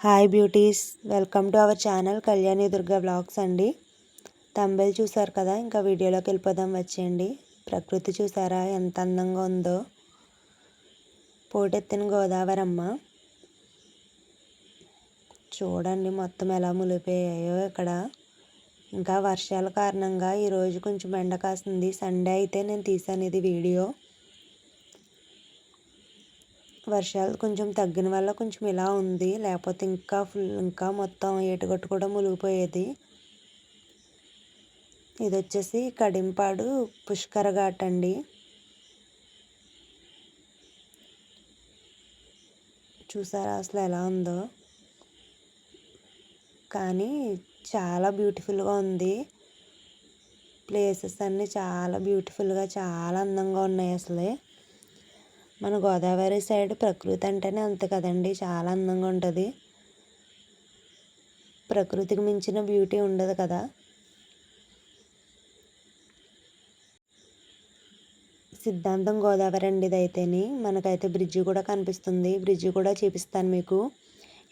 Hi beauties, welcome to our channel Kalyani Durga blogs అండి. తంబేల్ చూసారు కదా, ఇంకా వీడియోలోకి వెళ్ళిపోదాం వచ్చేయండి. ప్రకృతి చూసారా ఎంత అందంగా ఉందో. పోటెత్తిన గోదావరమ్మ చూడండి మొత్తం ఎలా మునిగిపోయాయో ఇక్కడ. ఇంకా వర్షాల కారణంగా ఈరోజు కొంచెం ఎండ కాస్తుంది. సండే అయితే నేను తీసాను ఇది వీడియో. వర్షాలు కొంచెం తగ్గిన వల్ల కొంచెం ఇలా ఉంది, లేకపోతే ఇంకా మొత్తం ఏటుగట్టు కూడా మునిగిపోయేది. ఇది వచ్చేసి కడింపాడు పుష్కర ఘాట్ అండి. చూసారా అసలు ఎలా ఉందో. కానీ చాలా బ్యూటిఫుల్గా ఉంది. ప్లేసెస్ అన్నీ చాలా బ్యూటిఫుల్గా చాలా అందంగా ఉన్నాయి. అసలే మన గోదావరి సైడ్ ప్రకృతి అంటేనే అంతే కదండి, చాలా అందంగా ఉంటుంది. ప్రకృతికి మించిన బ్యూటీ ఉండదు కదా. సిద్ధాంతం గోదావరి అండి ఇదైతేని. మనకైతే బ్రిడ్జి కూడా కనిపిస్తుంది. బ్రిడ్జి కూడా చూపిస్తాను మీకు.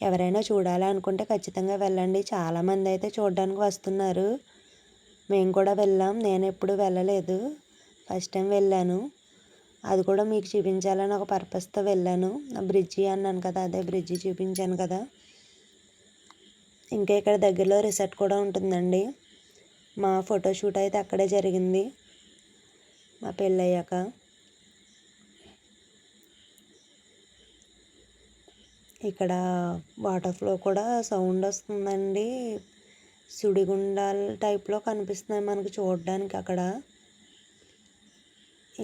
ఎవరైనా చూడాలనుకుంటే ఖచ్చితంగా వెళ్ళండి. చాలామంది అయితే చూడడానికి వస్తున్నారు. మేము కూడా వెళ్ళాం. నేను ఎప్పుడు వెళ్ళలేదు, ఫస్ట్ టైం వెళ్ళాను. అది కూడా మీకు చూపించాలని ఒక పర్పస్తో వెళ్ళాను. బ్రిడ్జి అన్నాను కదా, అదే బ్రిడ్జి చూపించాను కదా. ఇంకా ఇక్కడ దగ్గరలో రిసార్ట్ కూడా ఉంటుందండి. మా ఫోటోషూట్ అయితే అక్కడే జరిగింది మా పెళ్ళయ్యాక. ఇక్కడ వాటర్ ఫ్లో కూడా సౌండ్ వస్తుందండి. సుడిగుండాల టైప్లో కనిపిస్తున్నాయి మనకు చూడడానికి. అక్కడ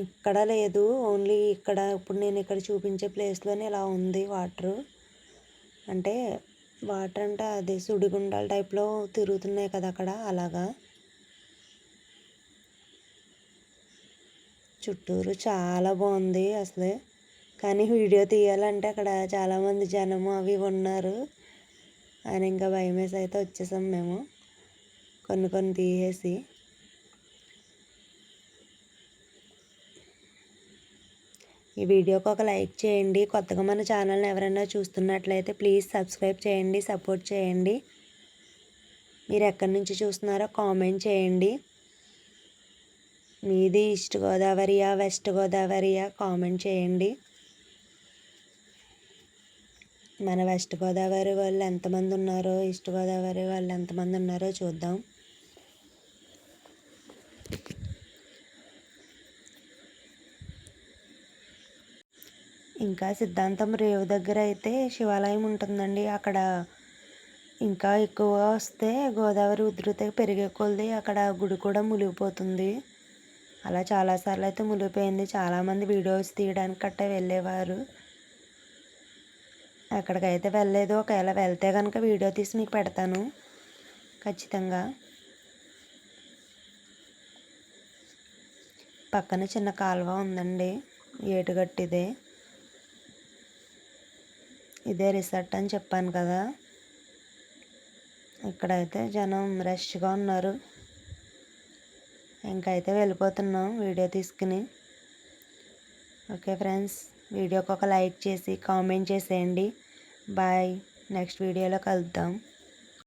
ఇక్కడ లేదు, ఓన్లీ ఇక్కడ ఇప్పుడు నేను ఇక్కడ చూపించే ప్లేస్లోనే ఇలా ఉంది వాటర్. అంటే అదే సుడిగుండాల టైప్లో తిరుగుతున్నాయి కదా అక్కడ, అలాగా. చుట్టూరు చాలా బాగుంది అసలు. కానీ వీడియో తీయాలంటే అక్కడ చాలామంది జనము అవి ఉన్నారు అని ఇంకా భయం వేసి అయితే వచ్చేసాం మేము, కొన్ని తీసేసి. ఈ వీడియోకి ఒక లైక్ చేయండి. కొత్తగా మన ఛానల్ని ఎవరైనా చూస్తున్నట్లయితే ప్లీజ్ సబ్స్క్రైబ్ చేయండి, సపోర్ట్ చేయండి. మీరు ఎక్కడి నుంచి చూస్తున్నారో కామెంట్ చేయండి. మీది ఈస్ట్ గోదావరియా వెస్ట్ గోదావరియా కామెంట్ చేయండి. మన వెస్ట్ గోదావరి వాళ్ళు ఎంతమంది ఉన్నారో, ఈస్ట్ గోదావరి వాళ్ళు ఎంతమంది ఉన్నారో చూద్దాం. ఇంకా సిద్ధాంతం రేవు దగ్గర అయితే శివాలయం ఉంటుందండి. అక్కడ ఇంకా ఎక్కువ వస్తే గోదావరి ఉధృతి పెరిగే కొలది అక్కడ గుడి కూడా మునిగిపోతుంది. అలా చాలాసార్లు అయితే మునిగిపోయింది. చాలామంది వీడియోస్ తీయడానికి కట్ట వెళ్ళేవారు. అక్కడికైతే వెళ్ళలేదు. ఒకవేళ వెళ్తే కనుక వీడియో తీసి మీకు పెడతాను ఖచ్చితంగా. పక్కన చిన్న కాలువ ఉందండి, ఏటుగట్టిదే. ఇదే రిసార్ట్ అని చెప్పాను కదా. ఇక్కడైతే జనం రష్గా ఉన్నారు. ఇంకైతే వెళ్ళిపోతున్నాం వీడియో తీసుకుని. ఓకే ఫ్రెండ్స్, వీడియోకి ఒక లైక్ చేసి కామెంట్ చేసేయండి. బాయ్, నెక్స్ట్ వీడియోలో కలుద్దాం.